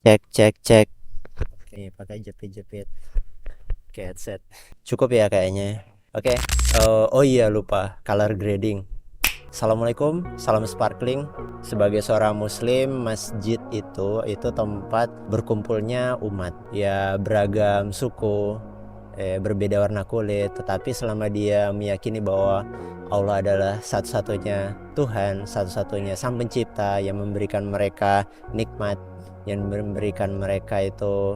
Cek cek cek. Oke, pakai jepit-jepit ke headset. Cukup ya kayaknya. Oke. Oh iya lupa color grading. Assalamualaikum, salam sparkling. Sebagai seorang muslim, masjid itu tempat berkumpulnya umat. Ya beragam suku, berbeda warna kulit, tetapi selama dia meyakini bahwa Allah adalah satu-satunya Tuhan, satu-satunya Sang Pencipta yang memberikan mereka nikmat, yang memberikan mereka itu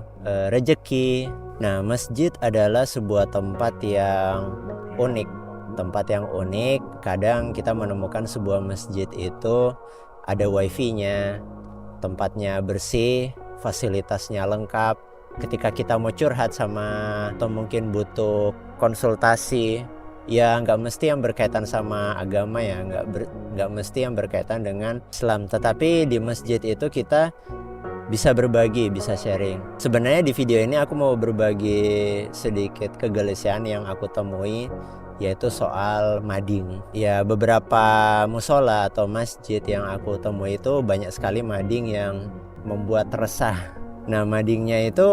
rejeki. Nah, masjid adalah sebuah tempat yang unik. Tempat yang unik, kadang kita menemukan sebuah masjid itu ada wifi-nya, tempatnya bersih, fasilitasnya lengkap. Ketika kita mau curhat sama atau mungkin butuh konsultasi, ya nggak mesti yang berkaitan sama agama ya, nggak mesti yang berkaitan dengan Islam. Tetapi di masjid itu kita bisa berbagi, bisa sharing. Sebenarnya di video ini aku mau berbagi sedikit kegelisahan yang aku temui, yaitu soal mading. Ya beberapa musola atau masjid yang aku temui itu banyak sekali mading yang membuat resah. Nah, madingnya itu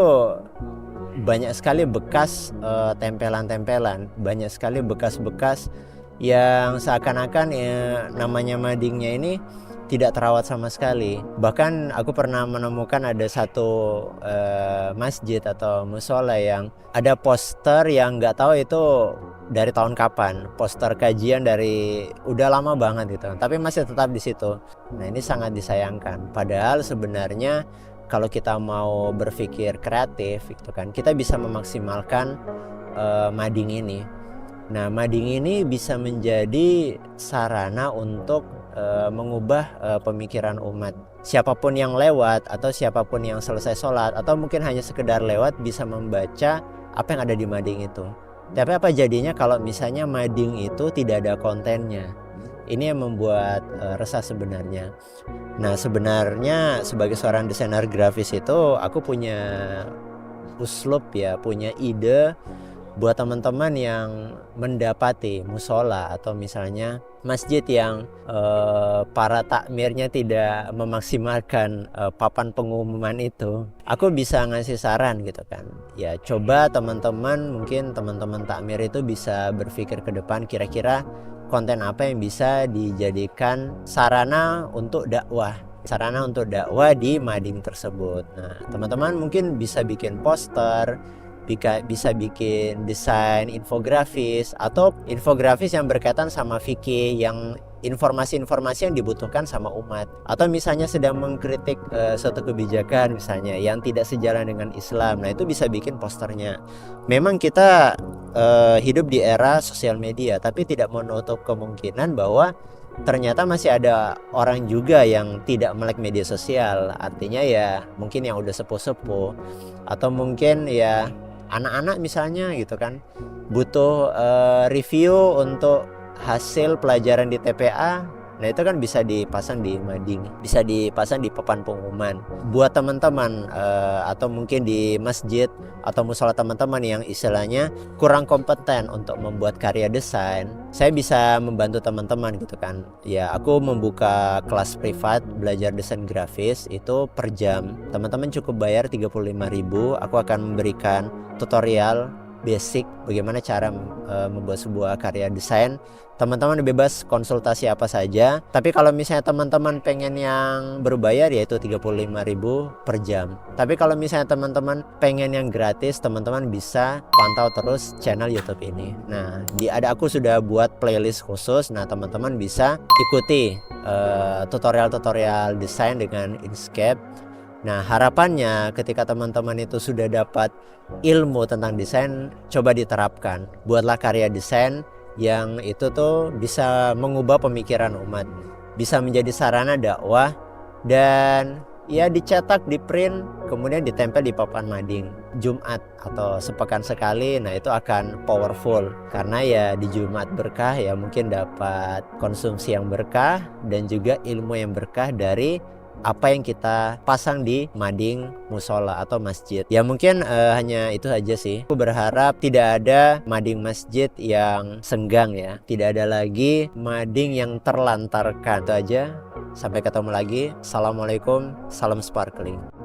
banyak sekali bekas tempelan-tempelan, banyak sekali bekas-bekas yang seakan-akan namanya madingnya ini tidak terawat sama sekali. Bahkan aku pernah menemukan ada satu masjid atau musola yang ada poster yang nggak tahu itu dari tahun kapan, poster kajian dari udah lama banget gitu, tapi masih tetap di situ. Nah, ini sangat disayangkan. Padahal sebenarnya kalau kita mau berpikir kreatif gitu kan, kita bisa memaksimalkan mading ini. Nah, mading ini bisa menjadi sarana untuk mengubah pemikiran umat. Siapapun yang lewat atau siapapun yang selesai sholat atau mungkin hanya sekedar lewat bisa membaca apa yang ada di mading itu. Tapi apa jadinya kalau misalnya mading itu tidak ada kontennya? Ini yang membuat resah sebenarnya. Nah, sebenarnya sebagai seorang desainer grafis itu aku punya uslub ya, punya ide buat teman-teman yang mendapati musola atau misalnya masjid yang para takmirnya tidak memaksimalkan papan pengumuman itu. Aku bisa ngasih saran gitu kan. Ya coba teman-teman, mungkin teman-teman takmir itu bisa berpikir ke depan kira-kira konten apa yang bisa dijadikan sarana untuk dakwah di mading tersebut. Nah, teman-teman mungkin bisa bikin poster, bisa bikin desain infografis atau infografis yang berkaitan sama fikih, yang informasi-informasi yang dibutuhkan sama umat, atau misalnya sedang mengkritik suatu kebijakan misalnya yang tidak sejalan dengan Islam. Nah, itu bisa bikin posternya. Memang kita hidup di era sosial media, tapi tidak menutup kemungkinan bahwa ternyata masih ada orang juga yang tidak melek media sosial. Artinya ya mungkin yang udah sepuh-sepuh atau mungkin ya anak-anak misalnya gitu kan, butuh review untuk hasil pelajaran di TPA. Nah, itu kan bisa dipasang di mading, bisa dipasang di papan pengumuman. Buat teman-teman atau mungkin di masjid atau musola teman-teman yang istilahnya kurang kompeten untuk membuat karya desain, saya bisa membantu teman-teman gitu kan. Ya, aku membuka kelas privat belajar desain grafis itu per jam. Teman-teman cukup bayar 35.000, aku akan memberikan tutorial basic bagaimana cara membuat sebuah karya desain. Teman-teman bebas konsultasi apa saja. Tapi kalau misalnya teman-teman pengen yang berbayar, yaitu 35.000 per jam. Tapi kalau misalnya teman-teman pengen yang gratis, teman-teman bisa pantau terus channel YouTube ini. Nah, aku sudah buat playlist khusus. Nah, teman-teman bisa ikuti tutorial-tutorial desain dengan Inkscape. Nah, harapannya ketika teman-teman itu sudah dapat ilmu tentang desain, coba diterapkan. Buatlah karya desain yang itu tuh bisa mengubah pemikiran umat, bisa menjadi sarana dakwah, dan ya dicetak, di print, kemudian ditempel di papan mading Jumat atau sepekan sekali. Nah, itu akan powerful karena ya di Jumat berkah, ya mungkin dapat konsumsi yang berkah dan juga ilmu yang berkah dari apa yang kita pasang di mading musola atau masjid. Ya mungkin hanya itu saja sih. Aku berharap tidak ada mading masjid yang senggang ya. Tidak ada lagi mading yang terlantarkan. Itu aja. Sampai ketemu lagi. Assalamualaikum. Salam sparkling.